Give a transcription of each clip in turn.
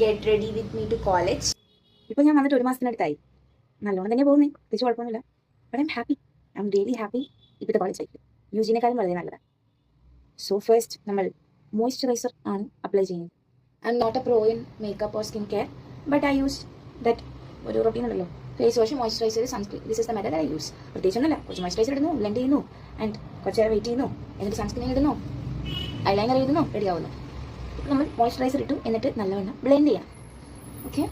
get ready with me to college. ഇപ്പോൾ ഞാൻ വന്നിട്ട് 1 മാസത്തിനടുത്തായി. നല്ലോണം തന്നെ പോകുന്നേ, പ്രത്യേകിച്ച് കുഴപ്പമൊന്നുമില്ല. But I'm happy, I'm really happy. ഇപ്പോഴത്തെ കോളേജ് ലൈഫ് യുജിനേക്കാളും വളരെ നല്ലതാണ്. സോ ഫസ്റ്റ് നമ്മൾ മോയ്സ്ചറൈസർ ആണ് അപ്ലൈ ചെയ്യുന്നത്. I'm not a pro in makeup or skin care, but I use that ഒരു റൊട്ടീൻ ഉണ്ടല്ലോ, face wash, moisturiser, sunscreen. This is the method I use. പ്രത്യേകിച്ചൊന്നുമില്ല, കുറച്ച് മോയ്സ്ചറൈസർ ഇടുന്നു, ബ്ലെൻഡ് ചെയ്യുന്നു, and കുറച്ച് നേരം വെയിറ്റ് ചെയ്യുന്നു, എന്നിട്ട് സൺസ്ക്രീൻ ഇടുന്നു, ഐലൈനർ എഴുതുന്നു, റെഡി ആവുന്നു. ഇപ്പോൾ നമ്മൾ മോയ്സ്ചറൈസർ ഇട്ടു, എന്നിട്ട് നല്ലവണ്ണം ബ്ലെൻഡ് ചെയ്യണം. ഓക്കെ,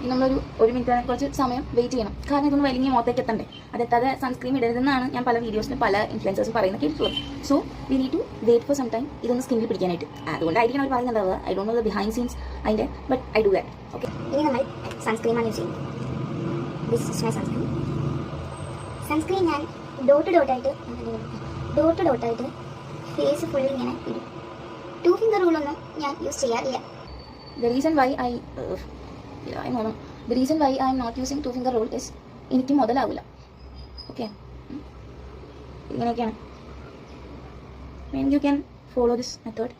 നമ്മളൊരു 1 മിനിറ്റ് കുറച്ച് സമയം വെയിറ്റ് ചെയ്യണം, കാരണം ഇതൊന്ന് വലിയ മുഖത്തേക്ക് എത്തണ്ടേ. അതെത്താതെ സൺസ്ക്രീൻ ഇടരുതെന്നാണ് ഞാൻ പല വീഡിയോസിലും പല ഇൻഫ്ലുവൻസേഴ്സും പറയുന്നത് കേട്ടിട്ടുള്ളത്. So we need to wait for some time ഇതൊന്ന് സ്കിന്നിൽ പിടിക്കാനായിട്ട്. അതുകൊണ്ടായിരിക്കും അവർ പറയുന്നുണ്ടാവുക. I don't know the behind scenes അതിൻ്റെ, but I do that. Okay, ഇനി നമ്മൾ സൺസ്ക്രീമാണ് യൂസ് ചെയ്യുന്നത്. This is my sunscreen. Sunscreen ഞാൻ ഡോട്ട് ഡോട്ടായിട്ട് ഫേസ് ഫുൾ ഇങ്ങനെ ഇടും. 2 ഫിംഗർ റൂളൊന്നും ഞാൻ യൂസ് ചെയ്യാറില്ല. The reason why I am not using 2 finger rule is എനിക്ക് മുതലാവില്ല. ഓക്കെ, ഇങ്ങനെയൊക്കെയാണ്. You can follow this method.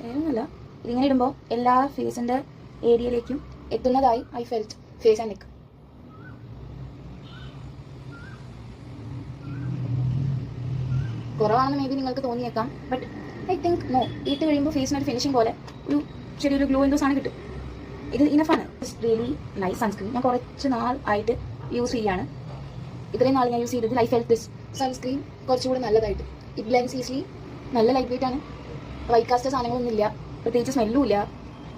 വേറൊന്നുമില്ല, ഇതിങ്ങനെ ഇടുമ്പോൾ എല്ലാ ഫേസിൻ്റെ ഏരിയയിലേക്കും എത്തുന്നതായി I felt. Face and neck കുറവാണെന്ന് മേ ബി നിങ്ങൾക്ക് തോന്നിയേക്കാം, ബട്ട് ഐ തിങ്ക് നോ. ഇട്ട് കഴിയുമ്പോൾ ഫേസിനൊരു ഫിനിഷിംഗ് പോലെ ഒരു ചെറിയൊരു ഗ്ലോ എന്തോ സാധനം കിട്ടും. ഇത് ഇനഫാണ്. It's really nice sunscreen. ഞാൻ കുറച്ച് നാൾ ആയിട്ട് യൂസ് ചെയ്യാണ്. ഇത്രയും നാൾ ഞാൻ യൂസ് ചെയ്തതിൽ ഐ ഫെൽറ്റ് ദിസ് സൺസ്ക്രീൻ കുറച്ചുകൂടി നല്ലതായിട്ട്. ഇറ്റ് ബ്ലെൻഡ്സ് ഈസിലി, നല്ല ലൈറ്റ് വെയിറ്റ് ആണ്, വൈറ്റ് കാസ്റ്റ് സാധനങ്ങളൊന്നും ഇല്ല, പ്രത്യേകിച്ച് സ്മെല്ലും ഇല്ല,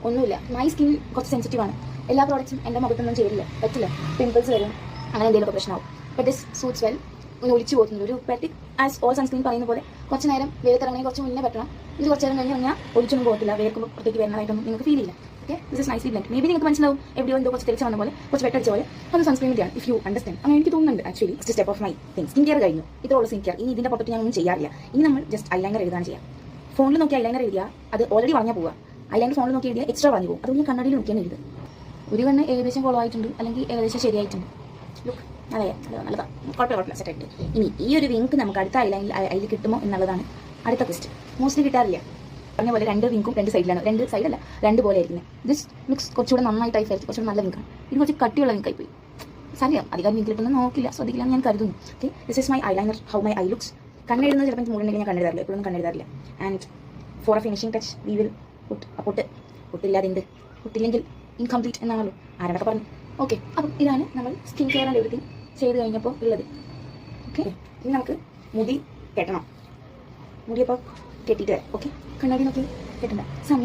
ഒന്നുമില്ല. മൈ സ്കിൻ കുറച്ച് സെൻസിറ്റീവ് ആണ്. എല്ലാ പ്രോഡക്റ്റ്സും എൻ്റെ മുഖത്തൊന്നും ചേരില്ല, പറ്റില്ല. പിമ്പിൾസ് വരും, അങ്ങനെ എന്തെങ്കിലുമൊക്കെ പ്രശ്നമാവും. But this suits well. ഒന്ന് ഒളിച്ചു പോകുന്നുണ്ട്. ഒരു പെറ്റിക് ആസ് ഓൾ സൺസ്ക്രീൻ പറയുന്ന പോലെ കുറച്ച് നേരം വേർത്തിറങ്ങി കുറച്ച് മുന്നേ പറ്റണം. ഇത് കുറച്ച് നേരം കഴിഞ്ഞ് കഴിഞ്ഞാൽ ഒളിച്ചൊന്നും പോകത്തില്ല, വേർക്കുമ്പോൾ പുറത്തേക്ക് വരുന്നതായിട്ടൊന്നും നിങ്ങൾക്ക് ഫീൽ ചെയ്യില്ല. Okay, this is nicely blend. May be നിങ്ങൾക്ക് മനസ്സിലാവും എവിടെയോ എന്തോ കുറച്ച് തെളിച്ച് വന്ന പോലെ, കുറച്ച് വെട്ടടിച്ച പോലെ. അത് സൺസ്ക്രീനിൻ്റെയാണ്, ഇഫ് യു അണ്ടർസ്റ്റാൻഡ്. അങ്ങനെ എനിക്ക് തോന്നുന്നുണ്ട്. Actually it's step of my thing. Skin care കഴിഞ്ഞു, ഇത്രയുള്ള സ്കിൻ കെയർ. ഇനി ഇതിൻ്റെ പുറത്ത് ഞാനൊന്നും ചെയ്യാറില്ല. ഇനി നമ്മൾ ജസ്റ്റ് ഐലൈനർ എഴുതാൻ ചെയ്യാം. ഫോണിൽ നോക്കി ഐലൈനർ എഴുതിയാൽ അത് ഓൾറെഡി വളഞ്ഞാൽ പോവുക. ഐലൈനർ ഫോണിൽ നോക്കി എഴുതിയാൽ എക്സ്ട്രാ വളഞ്ഞു പോകും. അതുകൊണ്ട് ഞാൻ കണ്ണടിയിൽ നോക്കിയാണ് എഴുതുക. ഒരു കണ്ണ് ഏകദേശം കുളമായിട്ടുണ്ട്, അല്ലെങ്കിൽ ഏകദേശം ശരിയായിട്ടുണ്ട്. ലുക്ക് നല്ലതാണ്, കുഴപ്പമില്ല, സെറ്റായിട്ട്. ഇനി ഈ ഒരു വിങ്ക് നമുക്ക് അടുത്ത അതിൽ കിട്ടുമോ എന്നുള്ളതാണ് അടുത്ത ക്വസ്റ്റ്. മോസ്റ്റ്ലി കിട്ടാറില്ല. പറഞ്ഞ പോലെ 2 വിങ്കും 2 സൈഡിലാണ്, 2 സൈഡല്ല 2 പോലെ ആയിരിക്കുന്നത്. ദിസ് മിക്സ് കുറച്ചുകൂടെ നന്നായിട്ടായി ഫെൽറ്റ്, കുറച്ചുകൂടെ നല്ല വിങ്കാണ്. ഇത് കുറച്ച് കട്ടിയുള്ള വിങ്കായി പോയി. സാരിയാം, അധികം വിങ്ക് കിട്ടുന്നത് നോക്കില്ല, ശ്രദ്ധിക്കില്ല ഞാൻ കരുതുന്നു. Okay, this is my eyeliner, how my eye looks. കണ്ണെഴുതുന്നത് ചിലപ്പോൾ എനിക്ക് മൂടുണ്ടെങ്കിൽ ഞാൻ കണ്ണെഴുതാറില്ല, എപ്പോഴൊന്നും കണ്ണെഴുതാറില്ല. And for a finishing touch we will പൊട്ടില്ലാതെ ഉണ്ട്, പൊട്ടില്ലെങ്കിൽ ഇൻകംപ്ലീറ്റ് എന്നാണല്ലോ ആരൊക്കെ പറഞ്ഞു. ഓക്കെ, അപ്പം ഇതാണ് നമ്മൾ സ്കിൻ കെയർ ആൻഡ് എവറിത്തിങ് ചെയ്ത് കഴിഞ്ഞപ്പോൾ ഉള്ളത്. ഓക്കെ, ഇനി നമുക്ക് മുടി കെട്ടണം. മുടിയപ്പോൾ കെട്ടിയിട്ട് വരാം. ഓക്കെ, കണ്ണാടി നോക്കി കെട്ടണ്ട, സമയം